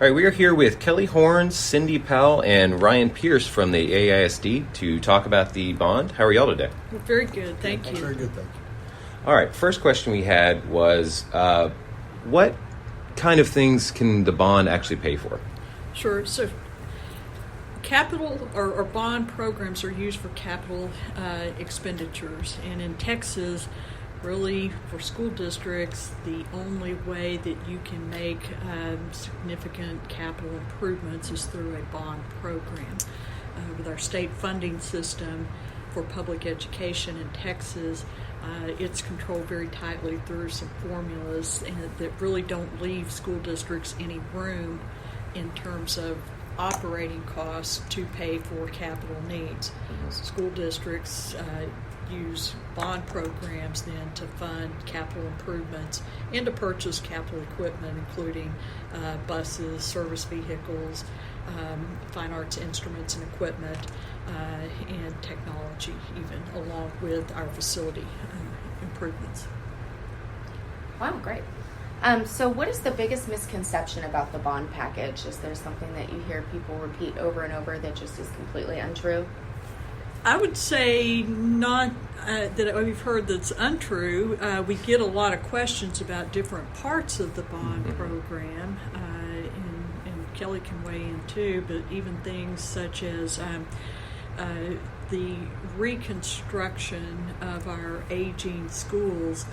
All right, we are here with Kelly Horns, Cindy Powell, and Ryan Pierce from the AISD to talk about the bond. How are y'all today? Well, very good, thank you. Very good, thank you. All right, first question we had was, what kind of things can the bond actually pay for? Sure. So capital or bond programs are used for capital expenditures. And in Texas, really for school districts, the only way that you can make significant capital improvements is through a bond program. With our state funding system for public education in Texas, it's controlled very tightly through some formulas that really don't leave school districts any room in terms of operating costs to pay for capital needs. School districts use bond programs then to fund capital improvements and to purchase capital equipment, including buses, service vehicles, fine arts instruments and equipment, and technology even, along with our facility improvements. Wow, great. So what is the biggest misconception about the bond package? Is there something that you hear people repeat over and over that just is completely untrue? I would say not that we've heard that's untrue. We get a lot of questions about different parts of the bond program, and Kelly can weigh in too, but even things such as the reconstruction of our aging schools,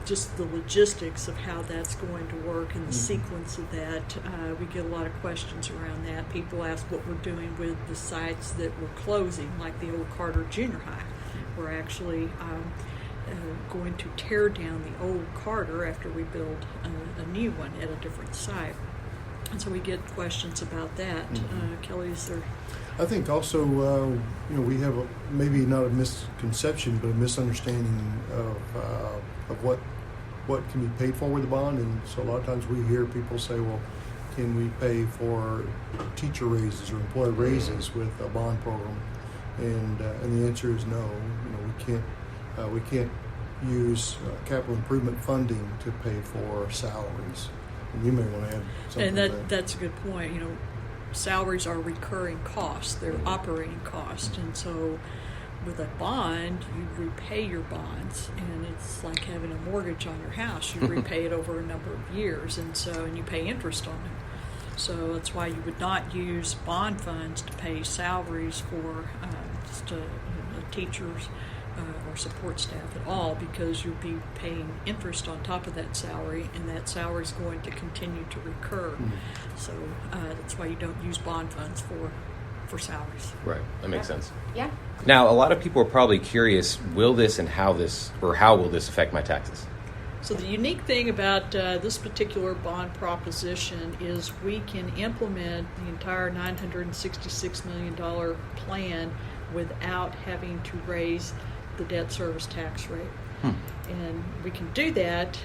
just the logistics of how that's going to work and the sequence of that. We get a lot of questions around that. People ask what we're doing with the sites that we're closing, like the old Carter Junior High. We're actually going to tear down the old Carter after we build a new one at a different site. And so we get questions about that. Kelly, is there... I think also, we have maybe not a misconception, but a misunderstanding of what can be paid for with the bond. And so a lot of times we hear people say, well, can we pay for teacher raises or employee raises with a bond program? And the answer is no. We can't use capital improvement funding to pay for salaries. And you may want to add something. And that's a good point. Salaries are recurring costs, they're operating costs, and so with a bond, you repay your bonds, and it's like having a mortgage on your house. You repay it over a number of years, and you pay interest on it. So that's why you would not use bond funds to pay salaries for just teachers or support staff at all, because you'll be paying interest on top of that salary, and that salary is going to continue to recur. So that's why you don't use bond funds for salaries. Right, that makes sense. Yeah. Now, a lot of people are probably curious, will this and how will this affect my taxes? So the unique thing about this particular bond proposition is we can implement the entire $966 million plan without having to raise the debt service tax rate. And we can do that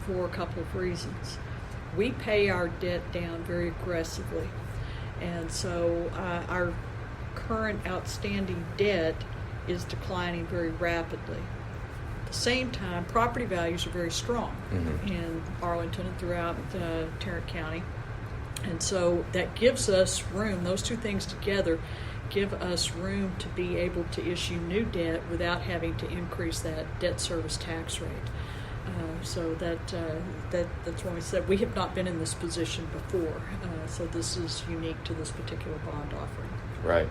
for a couple of reasons. We pay our debt down very aggressively, and so our current outstanding debt is declining very rapidly. At the same time, property values are very strong in Arlington and throughout Tarrant County, and so that gives us room. Those two things together give us room to be able to issue new debt without having to increase that debt service tax rate. So that's why we said we have not been in this position before. So this is unique to this particular bond offering. Right.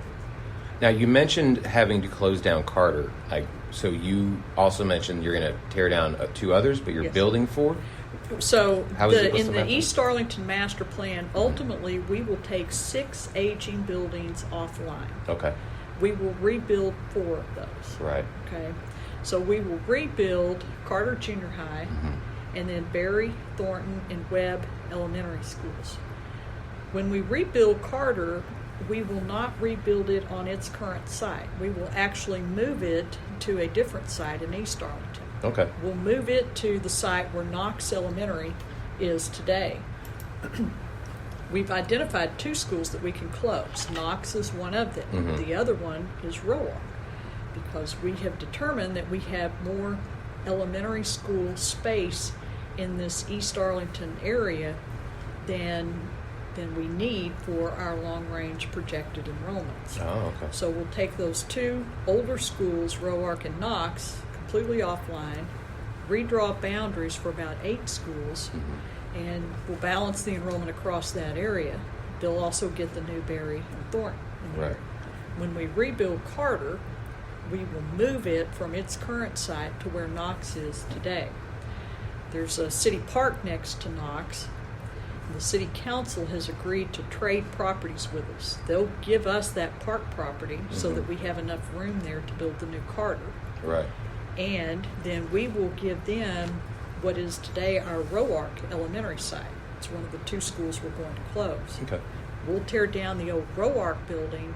Now, you mentioned having to close down Carter. So you also mentioned you're going to tear down 2 others, but you're building 4? So in the East Arlington master plan, ultimately we will take 6 aging buildings offline. Okay. We will rebuild 4 of those. Right. Okay. So we will rebuild Carter Junior High and then Berry, Thornton, and Webb elementary schools. When we rebuild Carter, we will not rebuild it on its current site. We will actually move it to a different site in East Arlington. Okay. We'll move it to the site where Knox Elementary is today. We've identified 2 schools that we can close. Knox is one of them. The other one is Roark, because we have determined that we have more elementary school space in this East Arlington area than than we need for our long-range projected enrollments. Oh, okay. So we'll take those two older schools, Roark and Knox, completely offline, redraw boundaries for about 8 schools, and we'll balance the enrollment across that area. They'll also get the Newberry and Thornton. Right. When we rebuild Carter, we will move it from its current site to where Knox is today. There's a city park next to Knox. The city council has agreed to trade properties with us. They'll give us that park property so that we have enough room there to build the new Carter. Right. And then we will give them what is today our Roark elementary site. It's one of the 2 schools we're going to close. Okay. We'll tear down the old Roark building.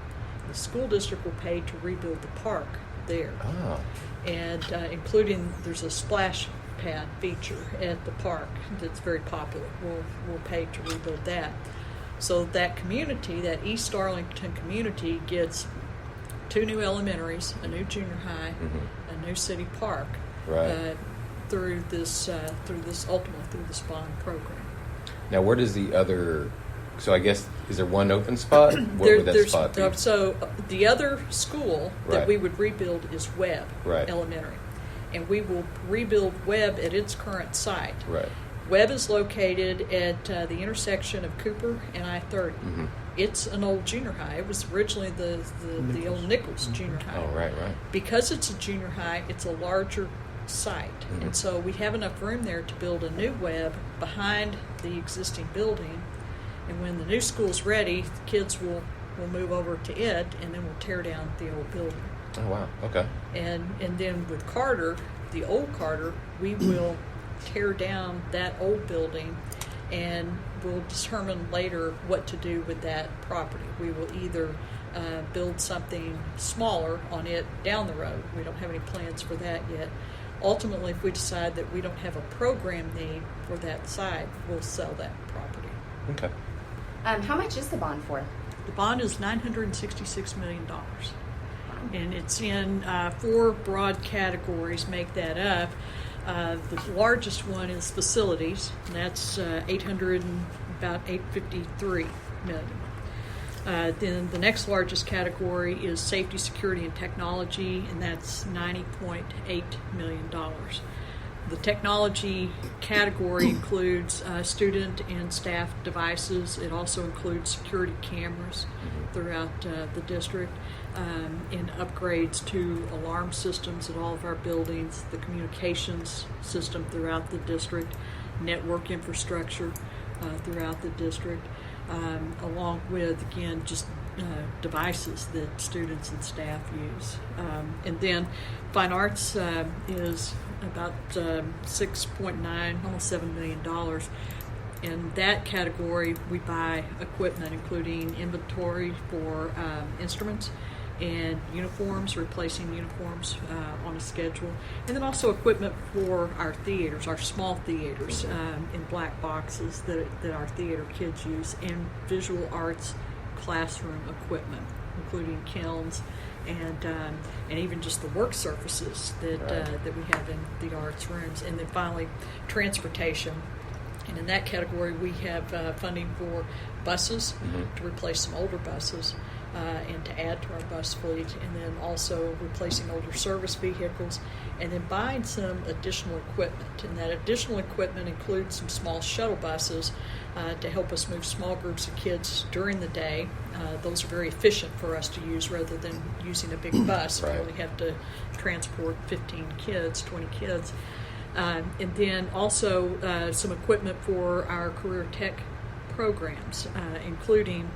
The school district will pay to rebuild the park there. Ah. And including, there's a splash pad feature at the park that's very popular. We'll pay to rebuild that. So that community, that East Arlington community, gets 2 new elementaries, a new junior high, a new city park, Right. through this ultimately through this bond program. Now, where does the other? So I guess, is there one open spot? What would that spot be? So the other school that Right. we would rebuild is Webb Right. Elementary, and we will rebuild Webb at its current site. Right. Webb is located at the intersection of Cooper and I-30. It's an old junior high. It was originally the old Nichols Junior High. Oh, right. Because it's a junior high, it's a larger site. And so we have enough room there to build a new Webb behind the existing building. And when the new school's ready, the kids will move over to it, and then we'll tear down the old building. Oh, wow. Okay. And then with Carter, the old Carter, we will tear down that old building, and we'll determine later what to do with that property. We will either build something smaller on it down the road. We don't have any plans for that yet. Ultimately, if we decide that we don't have a program need for that site, we'll sell that property. Okay. How much is the bond for? The bond is $966 million. And it's in 4 broad categories make that up. The largest one is facilities, and that's about $853 million. Then the next largest category is safety, security, and technology, and that's $90.8 million. The technology category includes student and staff devices. It also includes security cameras throughout the district, and upgrades to alarm systems at all of our buildings, the communications system throughout the district, network infrastructure throughout the district, along with, again, just devices that students and staff use. And then fine arts is about $6.9, almost $7 million. In that category, we buy equipment, including inventory for instruments and uniforms, replacing uniforms on a schedule, and then also equipment for our theaters, our small theaters, in black boxes that our theater kids use, and visual arts classroom equipment, including kilns and even just the work surfaces that we have in the arts rooms. And then finally, transportation. And in that category, we have funding for buses to replace some older buses and to add to our bus fleet, and then also replacing older service vehicles, and then buying some additional equipment. And that additional equipment includes some small shuttle buses to help us move small groups of kids during the day. Those are very efficient for us to use rather than using a big bus. Right. We only have to transport 15 kids, 20 kids. And then also some equipment for our career tech programs, including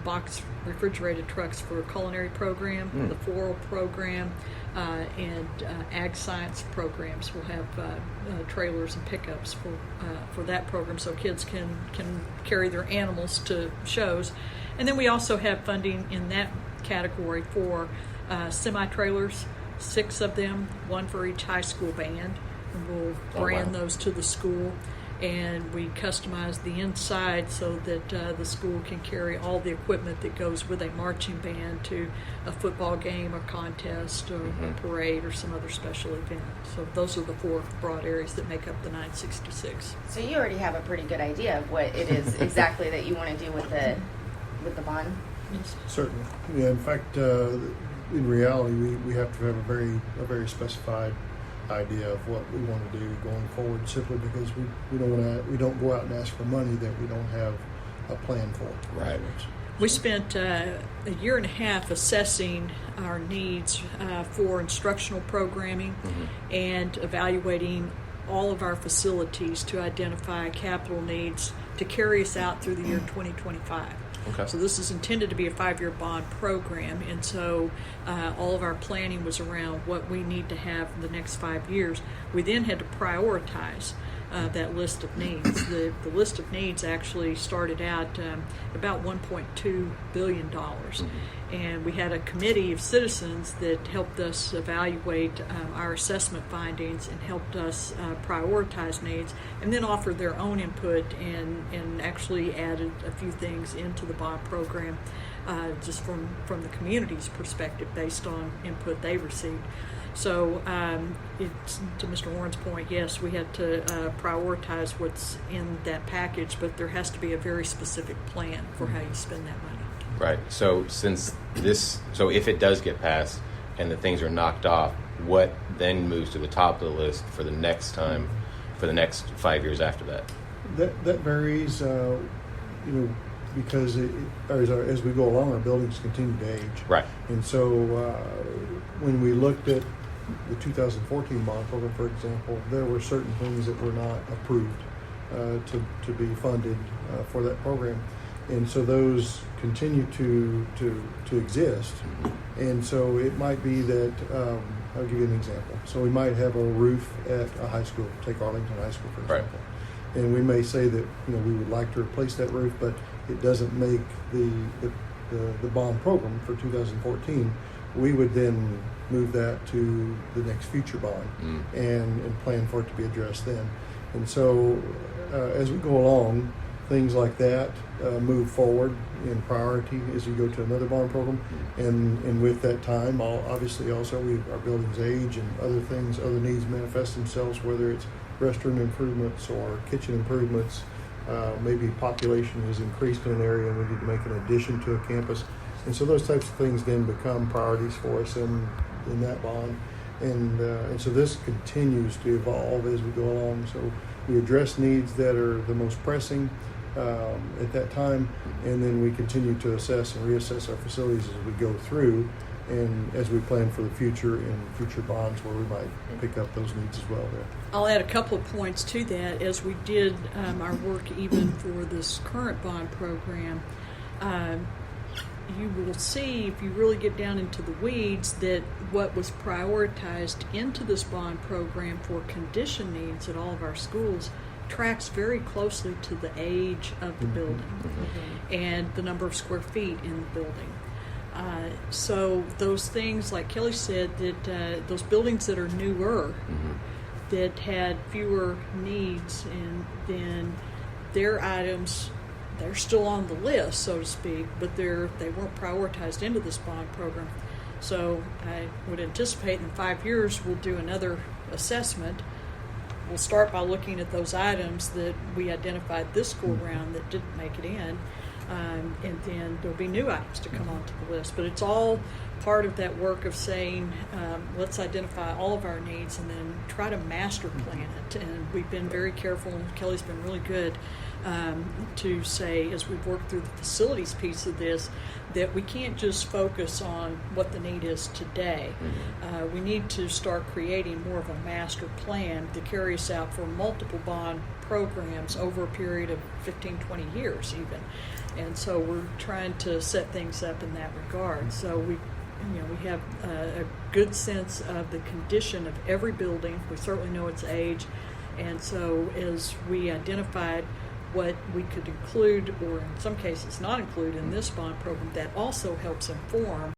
box refrigerated trucks for a culinary program, the floral program, and ag science programs. We'll have trailers and pickups for that program, so kids can carry their animals to shows. And then we also have funding in that category for semi-trailers, 6 of them, 1 for each high school band. And we'll brand those to the school. and we customized the inside so that the school can carry all the equipment that goes with a marching band to a football game or contest or a parade or some other special event. So those are the 4 broad areas that make up the 966. So you already have a pretty good idea of what it is exactly that you want to do with the bond. Yes. Certainly. Yeah, in fact, in reality, we have to have a very specified idea of what we want to do going forward, simply because we don't go out and ask for money that we don't have a plan for. Right. We spent a year and a half assessing our needs for instructional programming and evaluating all of our facilities to identify capital needs to carry us out through the year 2025. Okay. So this is intended to be a 5-year bond program, and so all of our planning was around what we need to have in the next 5 years. We then had to prioritize that list of needs. The list of needs actually started out about $1.2 billion. And we had a committee of citizens that helped us evaluate our assessment findings and helped us prioritize needs, and then offered their own input and actually added a few things into the bond program just from the community's perspective based on input they received. So to Mr. Warren's point, yes, we had to prioritize what's in that package, but there has to be a very specific plan for how you spend that money. Right. So if it does get passed and the things are knocked off, what then moves to the top of the list for the next time, for the next 5 years after that? That varies, because as we go along, our buildings continue to age. Right. And so when we looked at the 2014 bond program, for example, there were certain things that were not approved to be funded for that program. And so those continue to exist. And so it might be that, I'll give you an example. So we might have a roof at a high school, take Arlington High School, for example. Right. And we may say that we would like to replace that roof, but it doesn't make the bond program for 2014. We would then move that to the next future bond and plan for it to be addressed then. And so as we go along, things like that move forward in priority as you go to another bond program, and with that time, obviously also our buildings age and other needs manifest themselves, whether it's restroom improvements or kitchen improvements. Maybe population has increased in an area and we need to make an addition to a campus, and so those types of things then become priorities for us in that bond, and so this continues to evolve as we go along. So we address needs that are the most pressing at that time, and then we continue to assess and reassess our facilities as we go through, and as we plan for the future in future bonds where we might pick up those needs as well there. I'll add a couple of points to that. As we did our work even for this current bond program, you will see, if you really get down into the weeds, that what was prioritized into this bond program for condition needs at all of our schools tracks very closely to the age of the building and the number of square feet in the building. So those things, like Kelly said, that those buildings that are newer, that had fewer needs, and then their items, they're still on the list, so to speak, but they weren't prioritized into this bond program. So I would anticipate in 5 years we'll do another assessment. We'll start by looking at those items that we identified this go round that didn't make it in, and then there'll be new items to come onto the list. But it's all part of that work of saying, let's identify all of our needs and then try to master plan it. And we've been very careful, and Kelly's been really good to say, as we've worked through the facilities piece of this, that we can't just focus on what the need is today. We need to start creating more of a master plan to carry us out for multiple bond programs over a period of 15, 20 years even. And so we're trying to set things up in that regard. So we have a good sense of the condition of every building. We certainly know its age. And so as we identified what we could include, or in some cases not include, in this bond program, that also helps inform